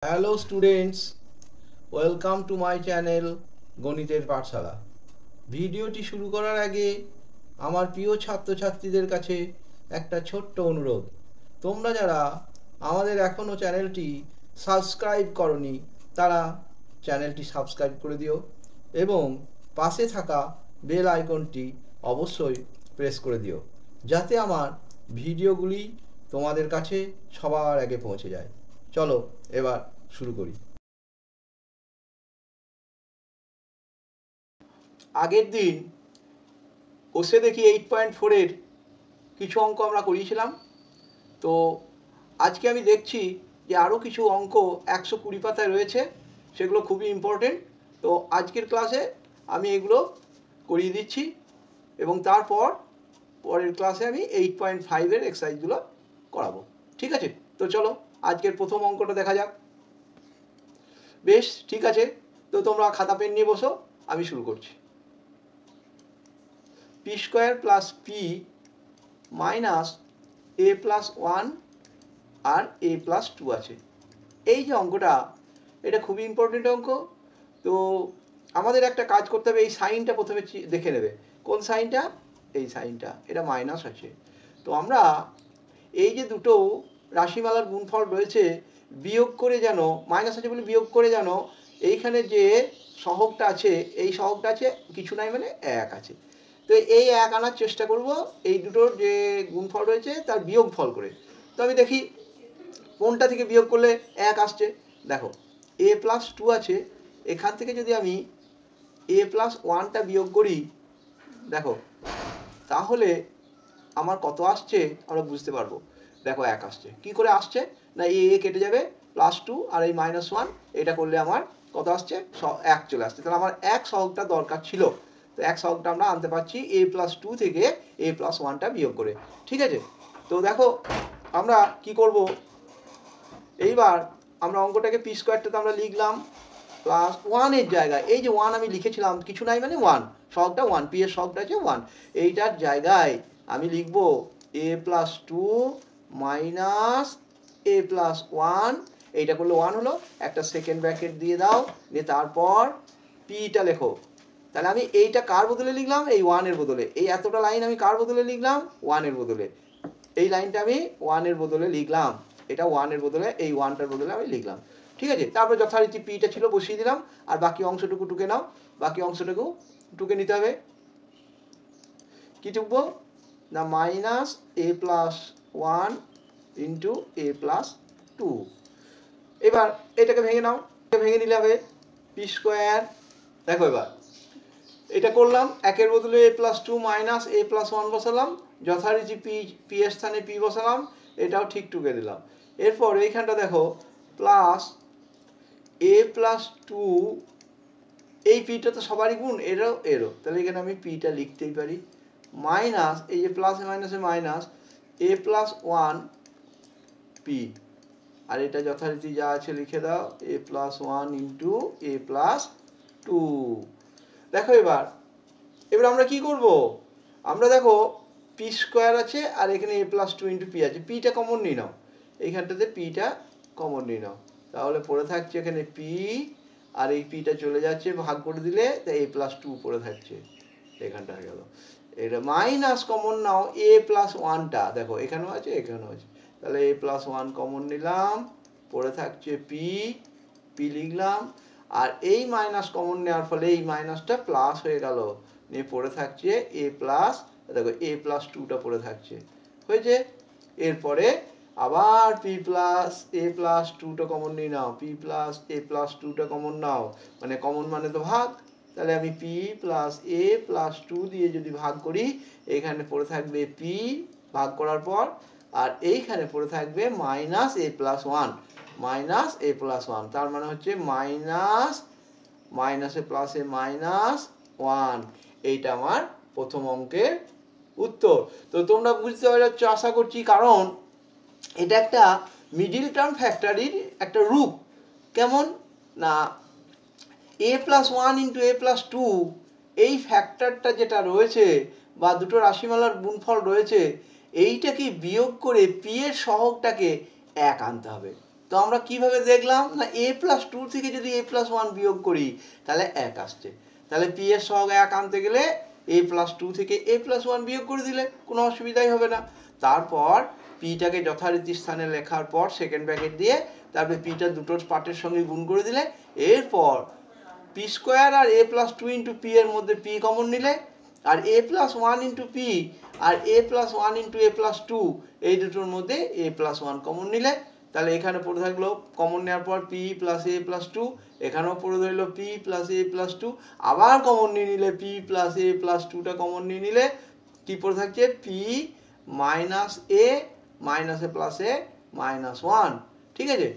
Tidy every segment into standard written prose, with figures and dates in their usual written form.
Hello students, welcome to my channel গণিতের পাঠশালা। ভিডিওটি শুরু করার আগে আমার প্রিয় ছাত্রছাত্রীদের কাছে একটা ছোট্ট অনুরোধ। তোমরা যারা আমাদের এখনও চ্যানেলটি সাবস্ক্রাইব করনি তারা চ্যানেলটি সাবস্ক্রাইব করে দিও এবং পাশে থাকা বেল আইকনটি অবশ্যই প্রেস করে দিও, যাতে আমার ভিডিওগুলি তোমাদের কাছে সবার আগে পৌঁছে যায়। চলো এবার শুরু করি। আগের দিন কোষে দেখি 8.4-এর কিছু অঙ্ক আমরা করিয়েছিলাম। তো আজকে আমি দেখছি যে আরও কিছু অঙ্ক 120 পাতায় রয়েছে, সেগুলো খুবই ইম্পর্টেন্ট। তো আজকের ক্লাসে আমি এগুলো করিয়ে দিচ্ছি এবং তারপর পরের ক্লাসে আমি 8.5-এর এক্সারসাইজগুলো করাবো। ঠিক আছে? তো চলো আজকের প্রথম অঙ্কটা দেখা যাক। বেশ, ঠিক আছে। তো তোমরা খাতা পেন নিয়ে বসো, আমি শুরু করছি। P square plus p minus a plus one আর এ প্লাস টু আছে। এই যে অঙ্কটা, এটা খুবই ইম্পর্টেন্ট অঙ্ক। তো আমাদের একটা কাজ করতে হবে, এই সাইনটা প্রথমে দেখে নেবে। কোন সাইনটা? এই সাইনটা, এটা মাইনাস আছে। তো আমরা এই যে দুটো রাশিমালার গুণফল রয়েছে, বিয়োগ করে যেন, মাইনাস আছে বলে বিয়োগ করে যেন এইখানে যে সহগটা আছে, এই সহগটা আছে কিছু নাই মানে এক আছে। তো এই এক আনার চেষ্টা করব এই দুটোর যে গুণফল রয়েছে তার বিয়োগ ফল করে। তো আমি দেখি কোনটা থেকে বিয়োগ করলে এক আসছে। দেখো এ প্লাস টু আছে, এখান থেকে যদি আমি এ প্লাস ওয়ানটা বিয়োগ করি, দেখো তাহলে আমার কত আসছে আমরা বুঝতে পারবো। দেখো এক আসছে। কি করে আসছে? না এ কেটে যাবে, প্লাস টু আর এই মাইনাস ওয়ান, এটা করলে আমার কত আসছে? এক চলে আসছে। তাহলে আমার এক সহগটা দরকার ছিল। তো এক সহগটা আমরা আনতে পারছি এ প্লাস টু থেকে এ প্লাস ওয়ানটা বিয়োগ করে। ঠিক আছে? তো দেখো আমরা কি করব, এইবার আমরা অঙ্কটাকে পি স্কোয়ারটাতে আমরা লিখলাম প্লাস ওয়ানের জায়গায়, এই যে ওয়ান আমি লিখেছিলাম কিছু নাই মানে ওয়ান, সহগটা ওয়ান, পি এর সহগটা আছে ওয়ান, এইটার জায়গায় আমি লিখব এ plus two minus a plus one. এইটা করলে ওয়ান হলো, একটা সেকেন্ড ব্র্যাকেট দিয়ে দাও, দিয়ে তারপর পিটা লেখো। তাহলে আমি এইটা কার বদলে লিখলাম? এই ওয়ানের বদলে। এই এতটা লাইন আমি কার বদলে লিখলাম? ওয়ানের বদলে। এই লাইনটা আমি ওয়ানের বদলে লিখলাম, এটা ওয়ানের বদলে, এই ওয়ানটার বদলে আমি লিখলাম। ঠিক আছে? তারপর যথারীতি পিটা ছিল বসিয়ে দিলাম, আর বাকি অংশটুকু টুকে নাও। বাকি অংশটুকু টুকে নিতে হবে। কি টুকবো? না minus a plus one into A plus two. এবার এটাকে ভেঙে নাও, ভেঙে নিলে হবে পি স্কোয়ার। দেখো এবার এটা করলাম, একের বদলে এ plus two minus a plus one বসালাম, যথারীতি পি এর স্থানে পি বসালাম, এটাও ঠিক টুকে দিলাম। এরপর এইখানটা দেখো প্লাস এ প্লাস টু, এই পিটা তো সবারই গুণ, এরও এরও, তাহলে এখানে আমি পিটা লিখতেই পারি, মাইনাস এই যে প্লাসে মাইনাসে minus a plus one P, আর এটা যথারীতি যা আছে লিখে দাও a plus one into A plus two. দেখো এবার এবার আমরা কি করব, আমরা দেখো পি স্কোয়ার আছে আর এখানে এ প্লাস টু ইন্টু পি আছে, পিটা কমন নিয়ে নাও, এইখানটাতে পিটা কমন নিয়ে নাও, তাহলে পড়ে থাকছে এখানে পি, আর এই পিটা চলে যাচ্ছে ভাগ করে দিলে, তাই এ প্লাস টু পড়ে থাকছে, এখানটা হয়ে গেল। এটা মাইনাস কমন নাও এ প্লাস ওয়ানটা, দেখো এখানেও আছে এখানেও আছে, তাহলে এ প্লাস ওয়ান কমন নিলাম, পড়ে থাকছে পি, পি লিখলাম, আর এই মাইনাস কমন নেওয়ার ফলে এই মাইনাসটা প্লাস হয়ে গেল, নিয়ে পড়ে থাকছে এ প্লাস, দেখো এ প্লাস টুটা পড়ে থাকছে, হয়েছে। এরপরে আবার পি প্লাস এ প্লাস টুটা কমন নিয়ে নাও, পি প্লাস এ প্লাস টুটা কমন নাও, মানে কমন মানে তো ভাগ, তাহলে আমি P plus a plus two দিয়ে যদি ভাগ করি, এখানে পড়ে থাকবে পি ভাগ করার পর, আর এইখানে পড়ে থাকবে minus a plus one, minus a plus one, তার মানে হচ্ছে মাইনাস মাইনাসে প্লাসে মাইনাস ওয়ান। এইটা আমার প্রথম অঙ্কের উত্তর। তো তোমরা বুঝতে পারছো আশা করছি, কারণ এটা একটা মিডিল টার্ম ফ্যাক্টরির একটা রূপ। কেমন না এ প্লাস ওয়ান ইন্টু এ প্লাস টু, এই ফ্যাক্টরটা যেটা রয়েছে বা দুটো রাশিমালার গুণফল রয়েছে, এইটাকে বিয়োগ করে পি এর সহগটাকে এক আনতে হবে। তো আমরা কিভাবে দেখলাম না a+2 থেকে যদি a+1 বিয়োগ করি তাহলে 1 আসছে। তাহলে p এর সহগ 1 আনতে গেলে a+2 থেকে a+1 বিয়োগ করে দিলে কোনো অসুবিধাই হবে না। তারপর পিটাকে যথারীতি স্থানে লেখার পর সেকেন্ড ব্র্যাকেট দিয়ে তারপরে পিটা দুটো পার্টের সঙ্গে গুণ করে দিলে এরপর p স্কোয়ার আর a+2 ইন্টু p এর মধ্যে p কমন নিলে আর a+1 ইন্টু p আর a+1 ইন্টু a+2 এই দুটোর মধ্যে a+1 কমন নিলে তাহলে এখানে পড়ে থাকলো কমন নেওয়ার পর p প্লাস a+2, এখানেও পড়ে ধরলো p প্লাস a+2, আবার কমন নিয়ে নিলে p প্লাস a+2টা কমন নিয়ে নিলে কি পড়ে থাকছে p minus a minus a plus a minus 1। ঠিক আছে,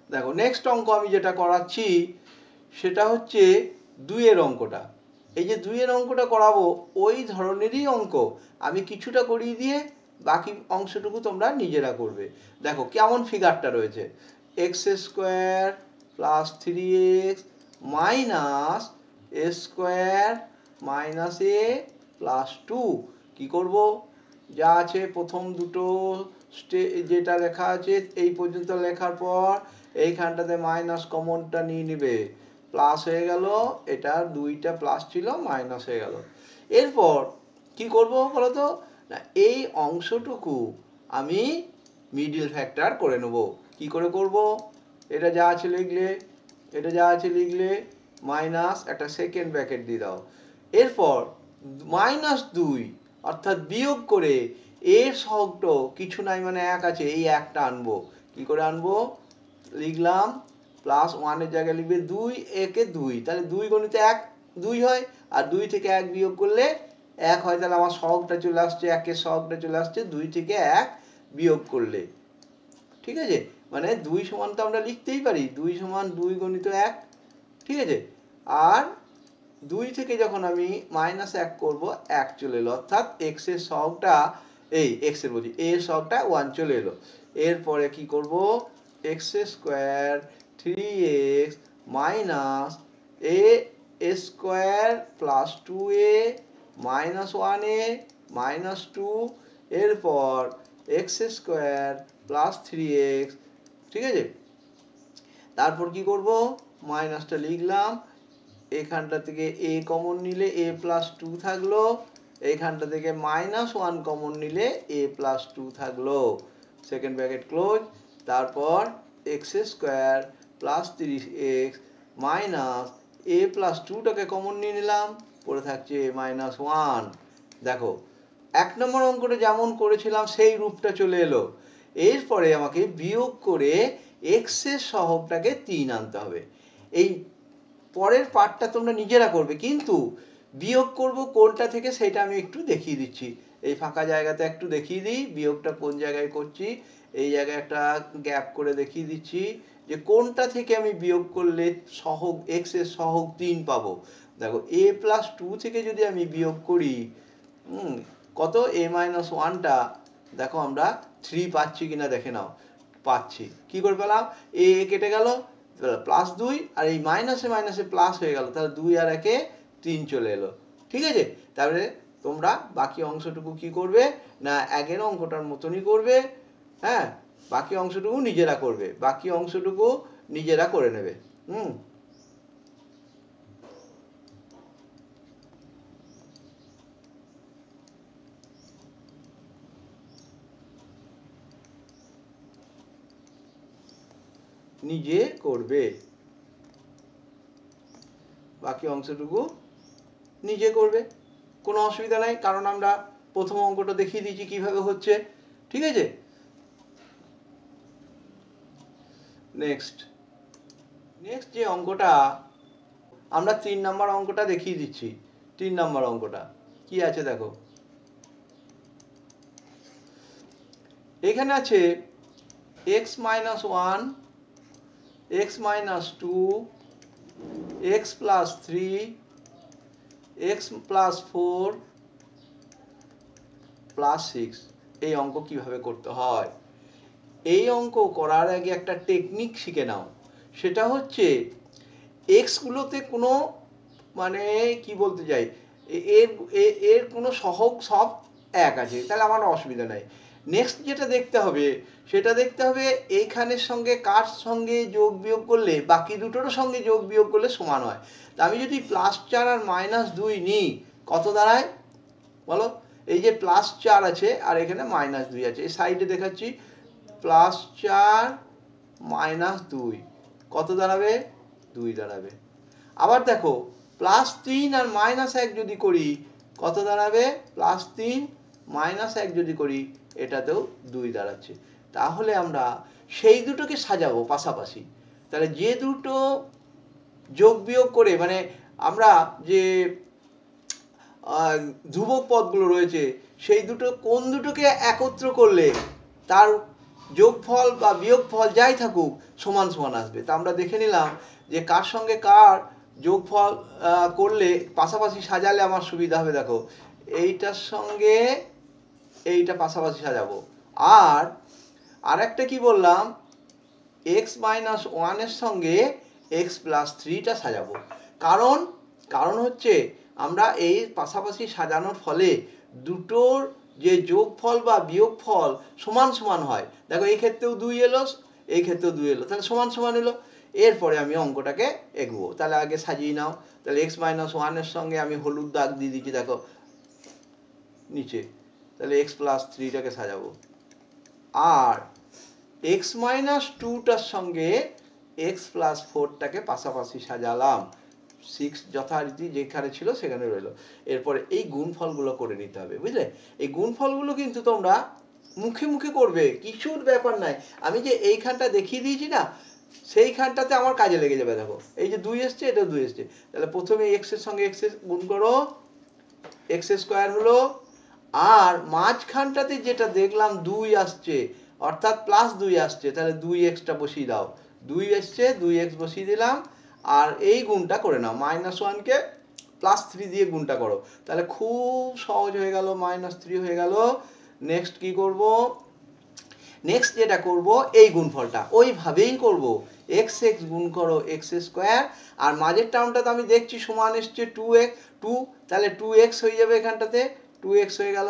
দেখো নেক্সট অঙ্ক আমি যেটা করাচ্ছি সেটা হচ্ছে 2 এর অঙ্কটা। এই যে 2 এর অঙ্কটা করাবো ওই ধরনেরই অঙ্ক আমি কিছুটা করিয়ে দিয়ে বাকি অংশটুকু তোমরা নিজেরা করবে। দেখো কেমন ফিগারটা রয়েছে, x square plus 3x minus a square minus a plus 2। কী করবো, যা আছে প্রথম দুটো যেটা লেখা আছে এই পর্যন্ত লেখার পর এইখানটাতে মাইনাস কমনটা নিয়ে নিবে, প্লাস হয়ে গেল, এটা দুইটা প্লাস ছিল মাইনাস হয়ে গেল। এরপর কি করব বলো তো, না এই অংশটুকু আমি মিডল ফ্যাক্টর করে নেব। কি করে করব, এটা যা আছে লিখলে, এটা যা আছে লিখলে মাইনাস একটা সেকেন্ড ব্র্যাকেট দিয়ে দাও, এরপর -2 অর্থাৎ বিয়োগ করে এর সহগটা কিছু নাই মানে 1 আছে, এই একটা আনবো। কি করে আনবো, লিখলাম প্লাস 1 এর জায়গায় লিখবে 2 একে 2, তাহলে 2 গণিতে 1 2 হয়, আর 2 থেকে 1 বিয়োগ করলে 1 হয়, তাহলে আমার সহগটা চলে আসছে, 1 এর সহগটা চলে আসছে 2 থেকে 1 বিয়োগ করলে। ঠিক আছে, মানে 2 সমান তো আমরা লিখতেই পারি 2 সমান 2 গণিত 1। ঠিক আছে, আর 2 থেকে যখন আমি -1 করব 1 চলে এলো, অর্থাৎ x এর সহগটা এই x এর বলছি a এর সহগটা 1 চলে এলো। এরপরে কি করব, x square 3x minus a square plus 2a minus 1a minus 2, এরপর x স্কোয়ার প্লাস 3x। ঠিক আছে, তারপর কি করব, মাইনাসটা লিখলাম, এখানটা থেকে a কমন নিলে a প্লাস 2 থাকলো, এইখানটা থেকে -1 কমন নিলে a প্লাস 2 থাকলো, সেকেন্ড ব্র্যাকেট ক্লোজ। তারপর x square plus 3x minus a plus 2টাকে কমন নিয়ে নিলাম, পড়ে থাকছে -1। দেখো 1 নম্বর অঙ্কটা যেমন করেছিলাম সেই রূপটা চলে এলো। এরপরে আমাকে বিয়োগ করে x এর সহগটাকে 3 আনতে হবে। এই পরের পার্টটা তোমরা নিজেরা করবে, কিন্তু বিয়োগ করব কোনটা থেকে সেটা আমি একটু দেখিয়ে দিচ্ছি। এই ফাঁকা জায়গাতে একটু দেখিয়ে দিই বিয়োগটা কোন জায়গায় করছি, এই জায়গায় একটা গ্যাপ করে দেখিয়ে দিচ্ছি যে কোনটা থেকে আমি বিয়োগ করলে সহগ x এর সহগ 3 পাবো। দেখো a+2 থেকে যদি আমি বিয়োগ করি কত a-1টা, দেখো আমরা 3 পাচ্ছি কিনা দেখে নাও, পাচ্ছি। কি করে পেলাম, a কেটে গেল প্লাস 2 আর এই মাইনাসে মাইনাসে প্লাস হয়ে গেল, তাহলে 2 আর 1 3 চলে এলো। ঠিক আছে, তারপরে তোমরা বাকি অংশটুকু কি করবে না আগের অঙ্কটার মতনই করবে। হ্যাঁ, বাকি অংশটুকু নিজেরা করবে, বাকি অংশটুকু নিজেরা করে নেবে। নিজে করবে, বাকি অংশটুকু নিজে করবে, কোনো অসুবিধা নাই, কারণ আমরা প্রথম অঙ্কটা দেখিয়ে দিয়েছি কিভাবে হচ্ছে। ঠিক আছে, নেক্সট যে অঙ্কটা আমরা 3 নম্বর অঙ্কটা দেখিয়ে দিচ্ছি। 3 নম্বর অঙ্কটা কি আছে দেখো, এখানে আছে x minus 1, x minus 2, x plus 3, x plus 4 plus 6। এই অঙ্ক কিভাবে করতে হয়, এই অঙ্ক করার আগে একটা টেকনিক শিখে নাও, সেটা হচ্ছে x গুলোতে কোনো মানে কি বলতে চাই এর এর কোনো সহগ সব এক আছে, তাহলে আমার অসুবিধা নাই। নেক্সট যেটা দেখতে হবে সেটা দেখতে হবে এইখানের সঙ্গে কার সঙ্গে যোগ বিয়োগ করলে বাকি দুটোরও সঙ্গে যোগ বিয়োগ করলে সমান হয়। তা আমি যদি +4 আর -2 নিই কত দাঁড়ায় বলো? এই যে +4 আছে আর এখানে -2 আছে, এই সাইডে দেখাচ্ছি +4 -2 কত দাঁড়াবে? 2 দাঁড়াবে। আবার দেখো +3 আর -1 যদি করি কত দাঁড়াবে? +3 -1 যদি করি এটাতেও 2 দাঁড়াচ্ছে। তাহলে আমরা সেই দুটোকে সাজাবো পাশাপাশি। তাহলে যে দুটো যোগ বিয়োগ করে মানে আমরা যে ধ্রুবক পদগুলো রয়েছে সেই দুটো কোন দুটোকে একত্র করলে তার যোগফল বা বিয়োগফল যাই থাকুক সমান সমান আসবে। তা আমরা দেখে নিলাম যে কার সঙ্গে কার যোগফল করলে পাশাপাশি সাজালে আমার সুবিধা হবে। দেখো এইটার সঙ্গে এইটা পাশাপাশি সাজাবো, আর আরেকটা কি বললাম x-1 এর সঙ্গে x+3টা সাজাবো। কারণ হচ্ছে আমরা এই পাশাপাশি সাজানোর ফলে দুটোর যে যোগফল বা বিয়োগফল সমান সমান হয়। দেখো এই ক্ষেত্রেও 2 এলো, এই ক্ষেত্রেও 2 এলো, তাহলে সমান সমান এলো। এরপরে আমি অঙ্কটাকে এগোবো। তাহলে আগে সাজিয়ে নাও। তাহলে x-1 এর সঙ্গে আমি হলুদ দাগ দিয়ে দিচ্ছি দেখো নিচে, তাহলে x+3টাকে সাজাবো। আর x-2টার সঙ্গে x+4টাকে পাশাপাশি সাজালাম। 6 যথারীতি যেখানে ছিল সেখানে রইল। এরপরে এই গুণফলগুলো করে নিতে হবে, বুঝলে? এই গুণফলগুলো কিন্তু তোমরা মুখে মুখে করবে, কিছুর ব্যাপার নাই। আমি যে এইখানটা দেখিয়ে দিয়েছি না সেইখানটাতে আমার কাজে লেগে যাবে। দেখো এই যে 2 এসছে, এটা 2 এসছে, তাহলে প্রথমে x এর সঙ্গে x গুণ করো, x² হলো। আর মাঝখানটাতে যেটা দেখলাম 2 আসছে অর্থাৎ +2 আসছে, তাহলে 2x বসিয়ে দাও। 2 এসছে, 2x বসিয়ে দিলাম। আর এই গুণটা করে নাও, -1 কে +3 দিয়ে গুণটা করো, তাহলে খুব সহজ হয়ে গেল, -3 হয়ে গেল। নেক্সট কি করব? নেক্সট যেটা করব এই গুণফলটা ওইভাবেই করব, x গুণ করো x², আর মাঝের টার্মটাতে আমি দেখছি সমান এসছে 2 তাহলে 2x হয়ে যাবে এখানটাতে, 2x হয়ে গেল।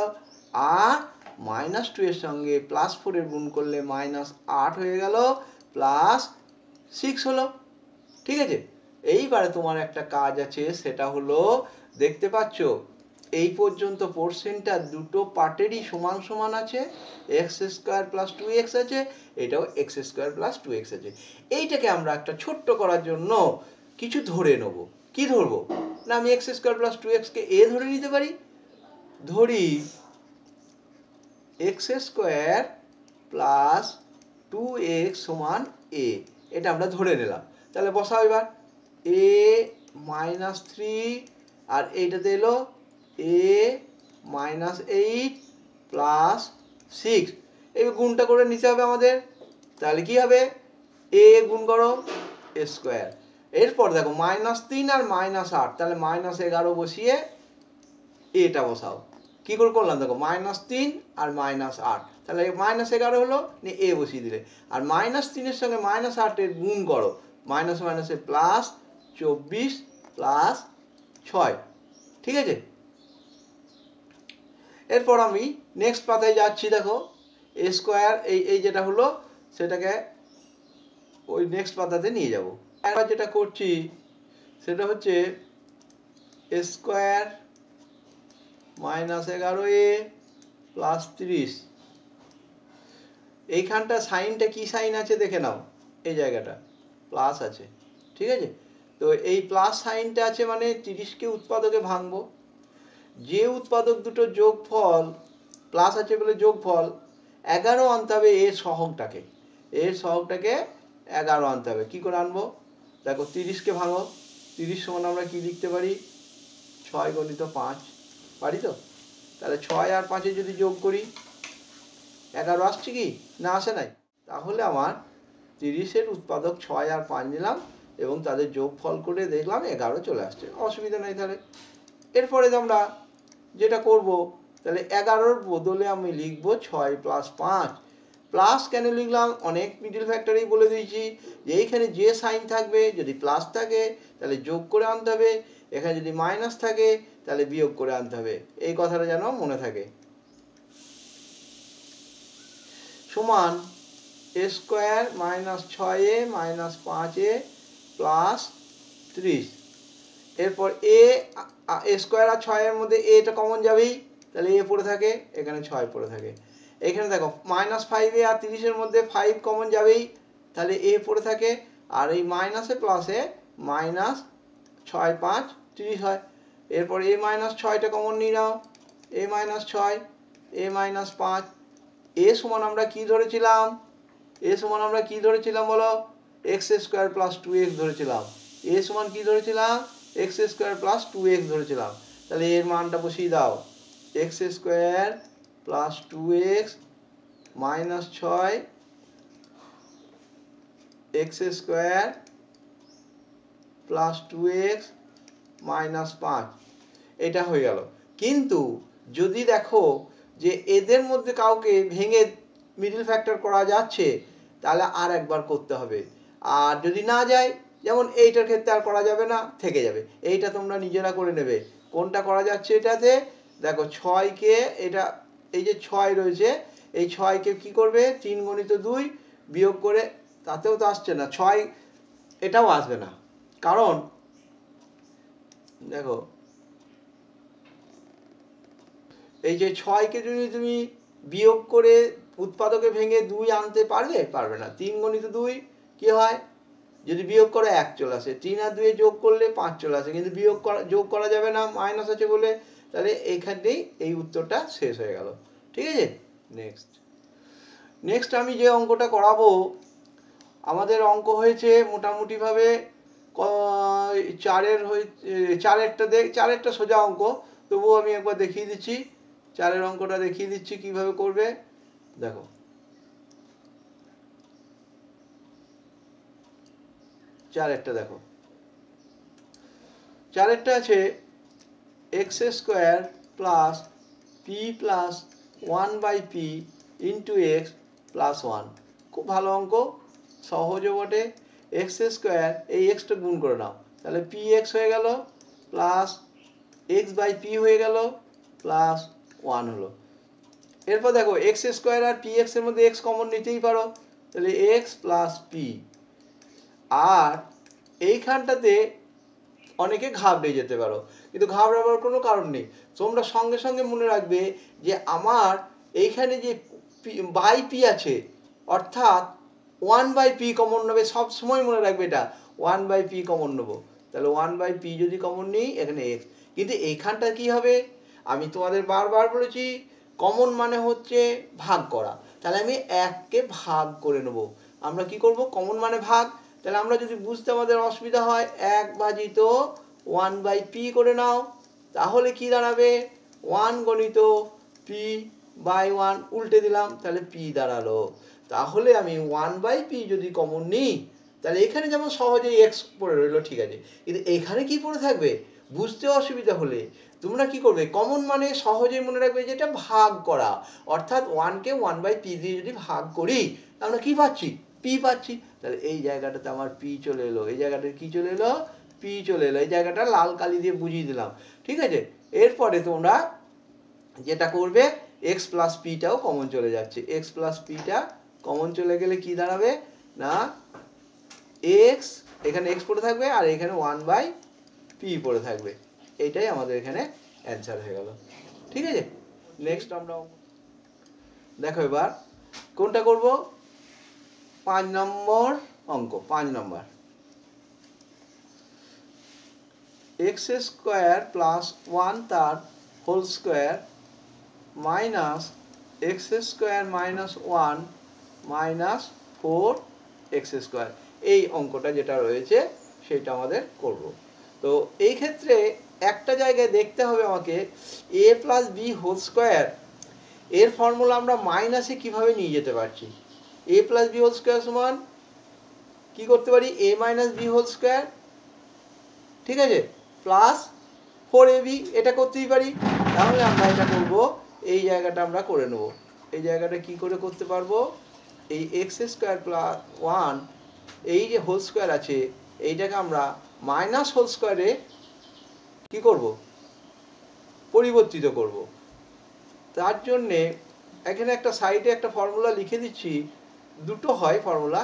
আর -2 এর সঙ্গে +4 এর গুণ করলে -8 হয়ে গেল, +6 হলো। ঠিক আছে, এইবারে তোমার একটা কাজ আছে, সেটা হলো দেখতে পাচ্ছ এই পর্যন্ত পোরশনটা দুটো পার্টেরই সমান সমান আছে, x² + 2x আছে, এটাও x² + 2x আছে। এইটাকে আমরা একটা ছোট্ট করার জন্য কিছু ধরে নেব। কি ধরবো না, আমি x² + 2x কে a ধরে নিতে পারি। ধরি x² + 2x সমান a, এটা আমরা ধরে নিলাম। তাহলে বসাও এবার a -3 আর এইটাতে এলো a -8 + 6, এই গুণটা করে নিতে হবে আমাদের। তাহলে কি হবে? a গুণ করো a²। এরপর দেখো -3 আর -8, তাহলে -11 বসিয়ে এটা বসাও। কি করে করলাম দেখো, -3 আর -8, তাহলে -11 হলো, নিয়ে a বসিয়ে দিলে। আর -3 এর সঙ্গে -8 এর গুণ করো, মাইনাস মাইনাসে +24 + 6। ঠিক আছে, এরপর আমি নেক্সট পাতায় যাচ্ছি। দেখো a² এই যেটা হলো সেটাকে ওই নেক্সট পাতাতে নিয়ে যাব। এবার যেটা করছি সেটা হচ্ছে a² -11a + 30। এইখানটা সাইনটা কি সাইন আছে দেখে নাও, এই জায়গাটা প্লাস আছে। ঠিক আছে, তো এই প্লাস সাইনটা আছে মানে 30কে উৎপাদকে ভাঙবো। যে উৎপাদক দুটো যোগফল প্লাস আছে বলে যোগফল 11 আনতে হবে, এর সহগটাকে 11 আনতে হবে। কি করে আনবো দেখো, 30কে ভাঙো, 30 সমান আমরা কি লিখতে পারি, 6 × 5 পারি তো। তাহলে 6 আর 5 যদি যোগ করি 11 আসছে কি না আসে নাই, তাহলে আমার 30-এর উৎপাদক 6 আর 5 নিলাম এবং তাদের যোগফল করে দেখলাম 11 চলে আসছে, অসুবিধা নেই। তাহলে এরপরে আমরা যেটা করব, তাহলে 11-র বদলে আমি লিখব 6 + 5। প্লাস কেন লিখলাম, অনেক মিডল ফ্যাক্টরেই বলে দিয়েছি যে এইখানে যে সাইন থাকবে যদি প্লাস থাকে তাহলে যোগ করে আনতে হবে, এখানে যদি মাইনাস থাকে তাহলে বিয়োগ করে আনতে হবে। এই কথাটা যেন মনে থাকে। সমান a square minus 6a minus 5a plus 30। এরপর এ স্কোয়ার আর 6 এর মধ্যে এটা কমন যাবেই, তাহলে এ পড়ে থাকে, এখানে 6 পড়ে থাকে। এখানে দেখো মাইনাস 5a আর 30-এর মধ্যে 5 কমন যাবেই, তাহলে এ পড়ে থাকে। আর এই মাইনাসে প্লাসে মাইনাস 6 5 30 হয়। এরপর এ মাইনাস 6টা কমন নিয়ে নাও, এ মাইনাস 6 এ মাইনাস 5। এ সমান আমরা কি ধরেছিলাম? এ সমান আমরা কি ধরেছিলাম বলো? এক্স স্কোয়ার প্লাস 2x ধরেছিলাম। এ সমান কি ধরেছিলাম? এক্স স্কোয়ার প্লাস 2x ধরেছিলাম। তাহলে এর মানটা বসিয়ে দাও, x square plus 2x minus 6 x square plus 2x minus 5, এটা হয়ে গেল। কিন্তু যদি দেখো যে এদের মধ্যে কাউকে ভেঙে মিডল ফ্যাক্টর করা যাচ্ছে, তাহলে আর একবার করতে হবে। আর যদি না যায়, যেমন এইটার ক্ষেত্রে আর করা যাবে না, থেকে যাবে। এইটা তোমরা নিজেরা করে নেবে কোনটা করা যাচ্ছে। এটাতে দেখো 6কে, এটা এই যে 6 রয়েছে, এই 6কে কি করবে? 3 গুণিত 2 বিয়োগ করে, তাতেও তো আসছে না 6, এটাও আসবে না। কারণ দেখো এই যে 6কে যদি তুমি বিয়োগ করে উৎপাদকে ভেঙে 2 আনতে পারবে? পারবে না। 3 গুণিত 2 কি হয়? যদি বিয়োগ করে 1 চলে আসে, 3 আর 2 যোগ করলে 5 চলে আসে, কিন্তু যোগ করা যাবে না, মাইনাস আছে বলে। তাহলে এইখানেই এই উত্তরটা শেষ হয়ে গেল। ঠিক আছে, নেক্সট আমি যে অঙ্কটা করাবো, আমাদের অঙ্ক হয়েছে মোটামুটিভাবে চারেরটা সোজা অঙ্ক, তবুও আমি একবার দেখিয়ে দিচ্ছি, চারের অঙ্কটা দেখিয়ে দিচ্ছি কিভাবে করবে। দেখো চারেরটা দেখো, চারেরটা আছে x square plus P plus 1/p into x plus 1। খুব ভালো অঙ্ক, সহজও বটে। এক্স স্কোয়ার, এই এক্সটা গুণ করে নাও, তাহলে পি এক্স হয়ে গেল প্লাস এক্স বাই পি হয়ে গেল প্লাস 1 হলো। এরপর দেখো এক্স স্কোয়ার আর পি এক্স এর মধ্যে এক্স কমন নিতেই পারো, তাহলে এক্স প্লাস পি। আর এইখানটাতে অনেকে ঘাবড়ে যেতে পারো, কিন্তু ঘাবড়াবার কোনো কারণ নেই। তোমরা সঙ্গে সঙ্গে মনে রাখবে যে আমার এইখানে যে বাই পি আছে, অর্থাৎ 1/p কমন নেবে, সব সময় মনে রাখবে এটা 1/p কমন নেবো। তাহলে 1/p যদি কমন নিই, এখানে x, কিন্তু এইখানটা কি হবে? আমি তোমাদের বারবার বলেছি কমন মানে হচ্ছে ভাগ করা। তাহলে আমি 1কে ভাগ করে নেব। আমরা কি করব? কমন মানে ভাগ। তাহলে আমরা যদি বুঝতে আমাদের অসুবিধা হয়, 1 / 1/p করে নাও, তাহলে কি দাঁড়াবে? 1 গণিত p বাই 1, উল্টে দিলাম, তাহলে p দাঁড়ালো। তাহলে আমি 1/p যদি কমন নিই, তাহলে এখানে যেমন সহজেই x পড়ে রইলো, ঠিক আছে, কিন্তু এখানে কি পড়ে থাকবে? বুঝতে অসুবিধা হলে তোমরা কি করবে? কমন মানে সহজেই মনে রাখবে যে এটা ভাগ করা, অর্থাৎ 1কে 1/p দিয়ে যদি ভাগ করি, আমরা কি পাচ্ছি? p পাচ্ছি। তাহলে এই জায়গাটাতে আমার p চলে এলো, এই জায়গাটা কি চলে এলো? p চলে এলো। এই জায়গাটা লাল কালি দিয়ে বুঝিয়ে দিলাম, ঠিক আছে। এরপরে তোমরা যেটা করবে, x প্লাস পিটাও কমন চলে যাচ্ছে। x প্লাস পিটা কমন চলে গেলে কি দাঁড়াবে না, x, এখানে x পড়ে থাকবে আর এখানে 1/p পড়ে থাকবে। এইটাই আমাদের এখানে অ্যান্সার হয়ে গেল, ঠিক আছে। নেক্সট আমরা দেখো এবার কোনটা করব? 5 নম্বর অঙ্ক, 5 নম্বর। x square plus 1/3 whole square minus x square minus 1 minus 4x square, এই অঙ্কটা যেটা রয়েছে সেটা আমাদের করব। তো এই ক্ষেত্রে একটা জায়গায় দেখতে হবে আমাকে, a plus B whole square এর ফর্মুলা আমরা মাইনাসে কিভাবে নিয়ে যেতে পারছি। a plus B whole square সমান কি করতে পারি? a minus B whole square, ঠিক আছে, প্লাস 4ab, এটা করতেই পারি। তাহলে আমরা এটা করব, এই জায়গাটা আমরা করে নেব। এই জায়গাটা কি করে করতে পারবো? এই এক্স স্কোয়ার প্লাস 1, এই যে হোল স্কোয়ার আছে, এইটাকে আমরা মাইনাস হোল স্কোয়ারে কি করব? পরিবর্তিত করব। তার জন্যে এখানে একটা সাইডে একটা ফর্মুলা লিখে দিচ্ছি, দুটো হয় ফর্মুলা।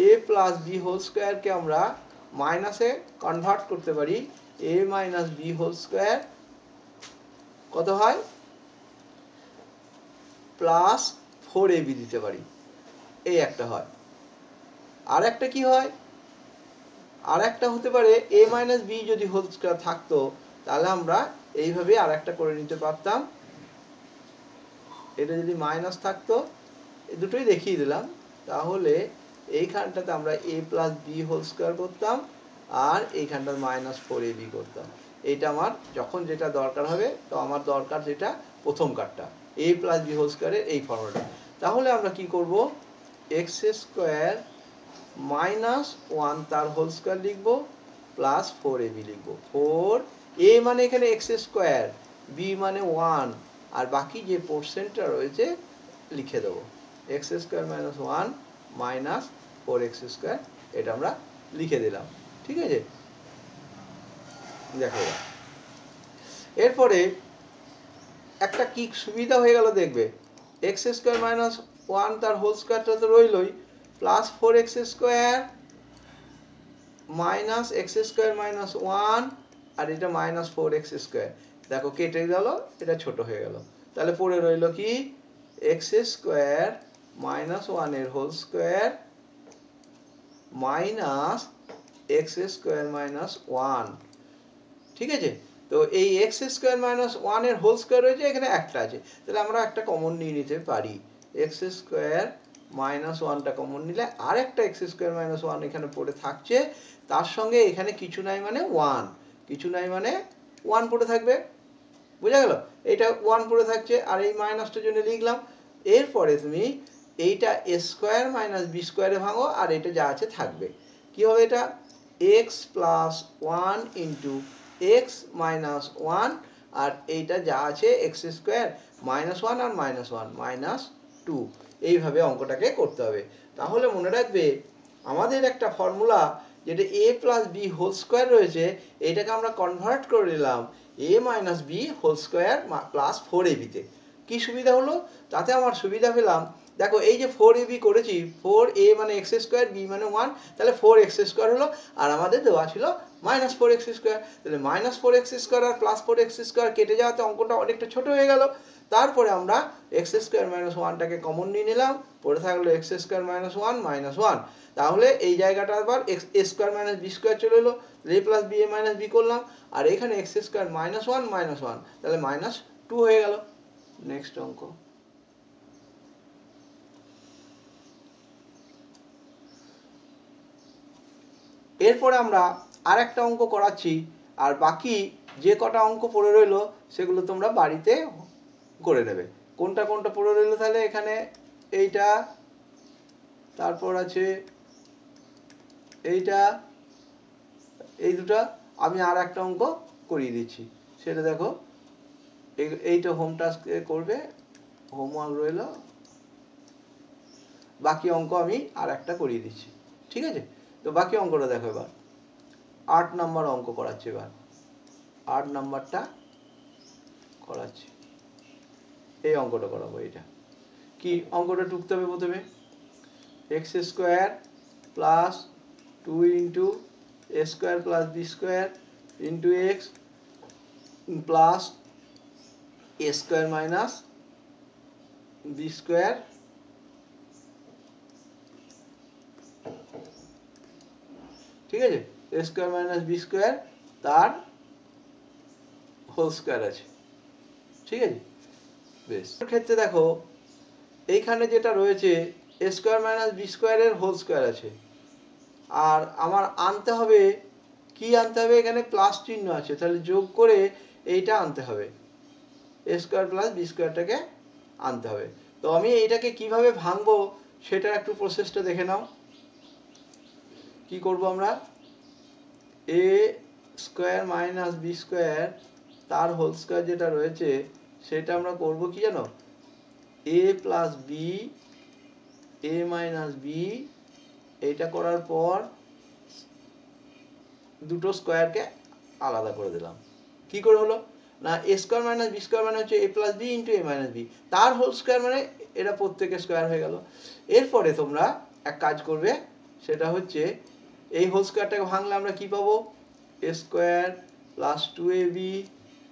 এ প্লাস বি হোল স্কোয়ারকে আমরা মাইনাসে কনভার্ট করতে পারি, a minus B whole square কত হয় প্লাস 4ab দিতে পারি, এই একটা হয়। আর একটা কি হয়, আর একটা হতে পারে এ মাইনাস বি যদি হোল স্কোয়ার থাকতো তাহলে আমরা এইভাবে আর একটা করে নিতে পারতাম। এটা যদি মাইনাস থাকতো, এই দুটোই দেখিয়ে দিলাম, তাহলে এইখানটাতে আমরা এ প্লাস বি হোল স্কোয়ার করতাম আর এইখানটা মাইনাস 4ab করতাম। এইটা আমার যখন যেটা দরকার হবে, তো আমার দরকার যেটা প্রথম কাটটা এ প্লাস বি হোল স্কোয়ারের এই ফর্মুলাটা। তাহলে আমরা কি করব, এক্স স্কোয়ার মাইনাস 1 তার হোল স্কোয়ার লিখবো প্লাস 4ab লিখবো। 4 এ মানে এখানে এক্স স্কোয়ার, বি মানে 1, আর বাকি যে পোর্শনটা রয়েছে লিখে দেবো x square minus 1 minus 4x square, এটা আমরা লিখে দিলাম। ঠিক আছে, দেখো এরপরে একটা কি সুবিধা হয়ে গেল দেখবে, এক্স স্কোয়ার মাইনাস 1 তার হোল স্কোয়ারটা তো রইলই, plus 4x square minus x square minus 1, আর এটা মাইনাস 4x স্কোয়ার। দেখো কেটে গেল, এটা ছোট হয়ে গেল, তাহলে পড়ে রইল কি এক্স স্কোয়ার মাইনাস 1 এর whole square minus x square minus 1। ঠিক আছে, তো এই এক্স স্কোয়ার মাইনাস 1 এর হোল স্কোয়ার রয়েছে, এখানে একটা আছে, তাহলে আমরা একটা কমন নিয়ে নিতে পারি, এক্স স্কোয়ার মাইনাস 1টা কমন নিলে আর একটা এক্স স্কোয়ার মাইনাস 1 এখানে পড়ে থাকছে, তার সঙ্গে এখানে কিছু নাই মানে 1, কিছু নাই মানে 1 পড়ে থাকবে, বোঝা গেল? এটা 1 পড়ে থাকছে আর এই মাইনাসটার জন্য লিখলাম। এরপরে তুমি এইটা এ স্কোয়ার মাইনাস বি স্কোয়ারে ভাঙো আর এটা যা আছে থাকবে। কি হবে এটা, x plus 1 into x minus 1, আর এইটা যা আছে এক্স স্কোয়ার মাইনাস 1 আর মাইনাস 1 মাইনাস 2, এইভাবে অঙ্কটাকে করতে হবে। তাহলে মনে রাখবে আমাদের একটা ফর্মুলা যেটা a plus B whole square রয়েছে, এটাকে আমরা কনভার্ট করে নিলাম a minus B whole square plus 4ab-তে। কী সুবিধা হলো, তাতে আমার সুবিধা পেলাম, দেখো এই যে 4ab করেছি, 4a মানে এক্স স্কোয়ার, বি মানে 1, তাহলে 4x স্কোয়ার হলো, আর আমাদের দেওয়া ছিল মাইনাস 4x স্কোয়ার, তাহলে মাইনাস 4x স্কোয়ার আর প্লাস 4x স্কোয়ার কেটে যাওয়াতে অঙ্কটা অনেকটা ছোট হয়ে গেল। তারপরে আমরা এক্স স্কোয়ার মাইনাস 1টাকে কমন নিয়ে নিলাম, পড়ে থাকলো এক্স স্কোয়ার মাইনাস 1 মাইনাস 1, তাহলে এই জায়গাটা আবার x square minus B square চলে এলো, A plus B A minus B করলাম, আর এখানে এক্স স্কোয়ার মাইনাস 1 মাইনাস 1, তাহলে মাইনাস 2 হয়ে গেল। নেক্সট অঙ্ক, এরপরে আমরা আর একটা অঙ্ক করাচ্ছি, আর বাকি যে কটা অঙ্ক পড়ে রইলো সেগুলো তোমরা বাড়িতে করে নেবে। কোনটা কোনটা পড়ে রইলো, তাহলে এখানে এইটা, তারপর আছে এইটা, এই দুটো, আমি আর একটা অঙ্ক করিয়ে দিচ্ছি, সেটা দেখো, এইটা হোম টাস্ক করবে, হোমওয়ার্ক রইলো, বাকি অঙ্ক আমি আর একটা করিয়ে দিচ্ছি। ঠিক আছে, তো বাকি অঙ্কটা দেখো, এবার 8 নাম্বার অঙ্ক করাচ্ছি, এবার 8 নাম্বারটা করাচ্ছি, এই অঙ্কটা করাবো। এটা কি অঙ্কটা টুকতে হবে, প্রথমে x square plus 2 into a square plus b square into x plus a square minus B square, ঠিক আছে, a square minus B square তার হোল স্কোয়ার আছে। ঠিক আছে, বেশ, ক্ষেত্রে দেখো এইখানে যেটা রয়েছে এ স্কোয়ার মাইনাস বি স্কোয়ারের হোল স্কোয়ার আছে, আর আমার আনতে হবে কি আনতে হবে, এখানে প্লাস চিহ্ন আছে, তাহলে যোগ করে এইটা আনতে হবে, এ স্কোয়ার প্লাস বি স্কোয়ারটাকে আনতে হবে। তো আমি এইটাকে কিভাবে ভাঙবো সেটা একটু প্রসেসটা দেখে নাও। কি করব আমরা, এ স্কোয়ার মাইনাস বি স্কোয়ার তার হোল স্কোয়ার যেটা রয়েছে সেটা আমরা করব কি জানো, এ plus B A minus B, এইটা করার পর দুটো স্কোয়ারকে আলাদা করে দিলাম। কি করে হলো, না এ স্কোয়ার মাইনাস বি স্কোয়ার মানে হচ্ছে এ plus B into a minus B, তার হোল স্কোয়ার মানে এটা প্রত্যেকের স্কোয়ার হয়ে গেল। এরপরে তোমরা এক কাজ করবে, সেটা হচ্ছে এই হোল স্কোয়ারটাকে ভাঙলে আমরা কি পাবো, a square plus 2ab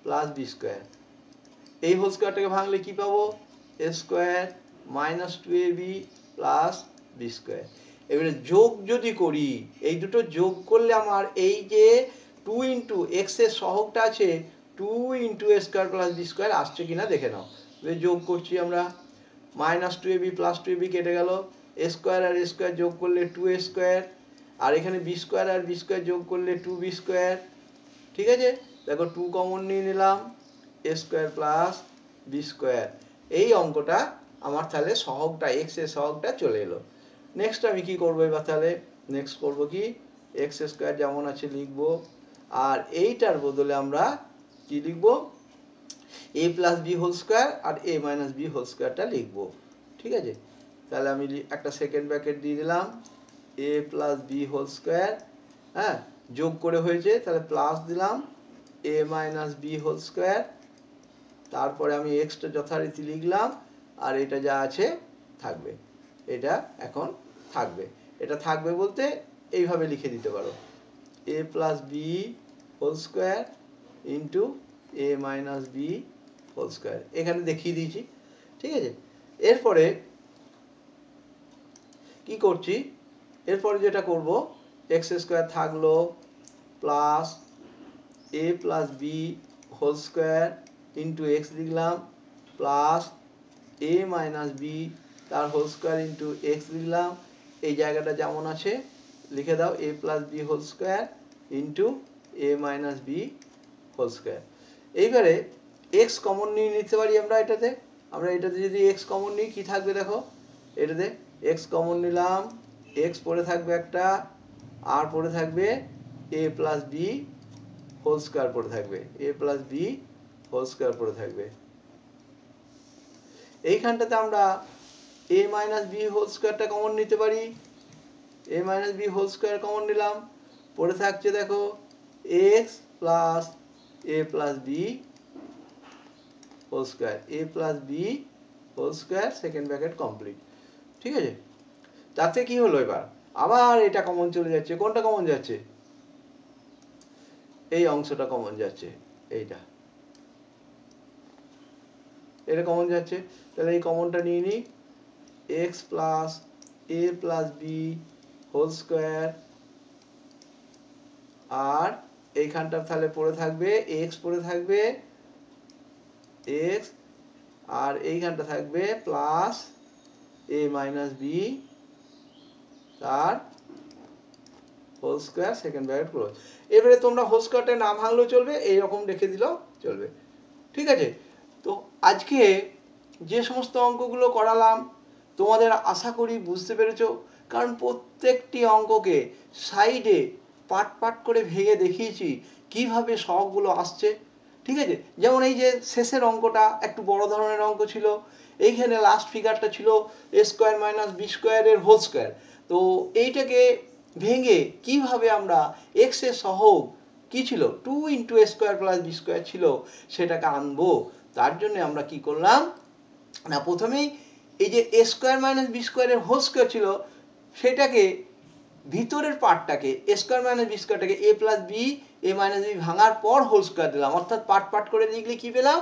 plus b square. এই হোল স্কোয়ারটাকে ভাঙলে কি পাবো, a square minus 2ab plus b square. এবারে যোগ যদি করি, এই দুটো যোগ করলে আমার এই যে 2 ইন্টু এক্স এর সহগটা আছে 2 into a square plus b square আসছে কিনা দেখে নাও। যোগ করছি আমরা, মাইনাস 2ab প্লাস 2ab কেটে গেল, এ স্কোয়ার আর এ স্কোয়ার যোগ করলে 2a স্কোয়ার, আর এখানে বি স্কোয়ার আর বি স্কোয়ার যোগ করলে 2b স্কোয়ার। ঠিক আছে, দেখো 2 কমন নিয়ে নিলাম, এ স্কোয়ার প্লাস বি স্কোয়ার। এই অঙ্কটা আমার তাহলে সহগটা এক্স এর সহগটা চলে এলো। নেক্সট আমি কি করবো এবার, তাহলে নেক্সট করবো কি, এক্স স্কোয়ার যেমন আছে লিখবো, আর এইটার বদলে আমরা কি লিখবো, এ প্লাস বি হোল স্কোয়ার আর এ মাইনাস বি হোল স্কোয়ারটা লিখবো। ঠিক আছে, তাহলে আমি একটা সেকেন্ড ব্র্যাকেট দিয়ে দিলাম, এ প্লাস বি হোল স্কোয়ার, হ্যাঁ যোগ করে হয়েছে তাহলে প্লাস দিলাম এ মাইনাস বি হোল স্কোয়ার, তারপরে আমি এক্সটা যথারীতি লিখলাম, আর এটা যা আছে থাকবে, এটা এখন থাকবে। এটা থাকবে বলতে এইভাবে লিখে দিতে পারো, a plus B whole square into a minus B whole square, এখানে দেখিয়ে দিয়েছি। ঠিক আছে, এরপরে কি করছি, এরপরে যেটা করব, এক্স স্কোয়ার থাকলো plus a plus B whole square into x লিখলাম, প্লাস এ মাইনাস বি তার হোল স্কোয়ার ইন্টু এক্স লিখলাম। এই জায়গাটা যেমন আছে লিখে দাও, a plus B whole square into a minus B whole square. এইবারে এক্স কমন নিয়ে নিতে পারি আমরা এটাতে, যদি এক্স কমন নিই কি থাকবে দেখো, এটাতে এক্স কমন নিলাম, এক্স পড়ে থাকবে একটা, আর পড়ে থাকবে a plus B whole square পড়ে থাকবে, a plus B whole square পড়ে থাকবে। এইখানটাতে আমরা এ মাইনাস বি হোল স্কোয়ারটা কমন নিতে পারি, a minus B whole square common নিলাম, পড়ে থাকছে দেখো x plus a plus B whole square, a plus B whole square second bracket complete. ঠিক আছে, তাতে কি হলো, এবার আবার এটা কমন চলে যাচ্ছে, কোনটা কমন যাচ্ছে, এই অংশটা কমন যাচ্ছে, এটা কমন যাচ্ছে, তাহলে এই কমনটা নিয়ে নিই, x plus a plus B whole square, আর এইখানটা তাহলে পড়ে থাকবে এক্স পড়ে থাকবে এক্স, আর এইখানটা থাকবে প্লাস এ মাইনাস বি তার whole square second bracket close. এবারে তোমরা হোল স্কোয়ারটা না ভাঙলেও চলবে, এইরকম রেখে দিলেও চলবে। ঠিক আছে, তো আজকে যে সমস্ত অঙ্কগুলো করালাম তোমাদের আশা করি বুঝতে পেরেছো, কারণ প্রত্যেকটি অঙ্ককে সাইডে পার্ট পার্ট করে ভেঙে দেখিয়েছি কিভাবে সহগগুলো আসছে। ঠিক আছে, যেমন এই যে শেষের অঙ্কটা একটু বড় ধরনের অঙ্ক ছিল, এইখানে লাস্ট ফিগারটা ছিল এ স্কোয়ার মাইনাস বি স্কোয়ারের হোল স্কোয়ার, তো এইটাকে ভেঙে কিভাবে আমরা এক্স এর সহগ কি ছিল 2 into a square plus b square ছিল সেটাকে আনবো। তার জন্য আমরা কি করলাম না, প্রথমেই এই যে এ স্কোয়ার মাইনাস বি স্কোয়ারের হোল স্কোয়ার ছিল সেটাকে ভিতরের পার্টটাকে এ square minus B স্কোয়ারটাকে A plus B A minus B ভাঙার পর হোল স্কোয়ার দিলাম, অর্থাৎ পার্ট পার্ট করে লিখলে কি পেলাম,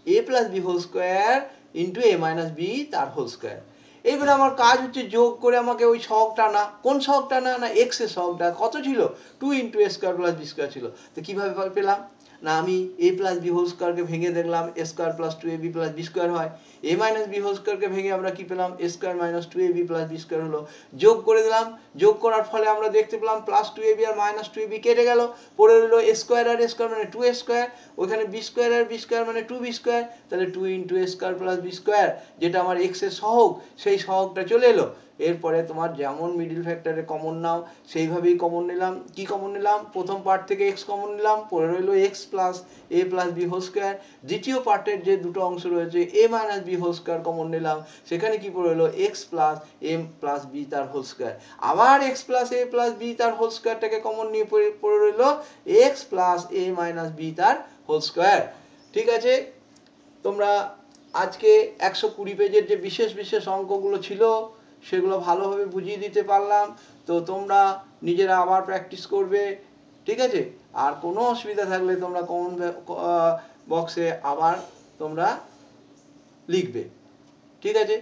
a plus B whole square into a minus B তার হোল স্কোয়ার। এইবারে আমার কাজ হচ্ছে যোগ করে আমাকে ওই সহগটা না, কোন সহগটা না, না এক্স এর সহগটা কত ছিল 2 into a square plus b square ছিল। তো কিভাবে পেলাম না, আমি এ প্লাস বি হোল স্কোয়ারকে ভেঙে দেখলাম a square plus 2ab plus b square হয়, এ মাইনাস বি হোল স্কোয়ারকে ভেঙে আমরা কি পেলাম a square minus 2ab plus b square হলো, যোগ করে দিলাম, যোগ করার ফলে আমরা দেখতে পেলাম প্লাস 2ab আর মাইনাস 2ab কেটে গেল, পড়ে রইলো এ স্কোয়ার আর এ স্কোয়ার মানে 2a স্কোয়ার, ওইখানে বি স্কোয়ার আর বি স্কোয়ার মানে 2b স্কোয়ার, তাহলে 2 into a square plus b square যেটা আমার এক্স এর সহগ সেই সহগটা চলে এলো। এরপরে তোমার যেমন মিডিল ফ্যাক্টরে কমন নাও সেইভাবেই কমন নিলাম, কি কমন নিলাম, প্রথম পার্ট থেকে এক্স কমন নিলাম, পড়ে রইলো x plus a plus B whole square, দ্বিতীয় পার্টের যে দুটো অংশ রয়েছে a minus B whole square common নিলাম, সেখানে কি পড়ে রইলো x plus m plus b তার হোল স্কোয়ার, আবার x plus a plus b তার হোল স্কোয়ারটাকে কমন নিয়ে পড়ে রইলো এক্স প্লাস এ মাইনাস বি তার হোল স্কোয়ার। ঠিক আছে, তোমরা আজকে 120 পেজের যে বিশেষ বিশেষ অঙ্কগুলো ছিল সেগুলো ভালোভাবে বুঝিয়ে দিতে পারলাম। তো তোমরা নিজেরা আবার প্র্যাকটিস করবে, ঠিক আছে। আর কোনো অসুবিধা থাকলে তোমরা কমেন্ট বক্সে আবার তোমরা লিখবে, ঠিক আছে।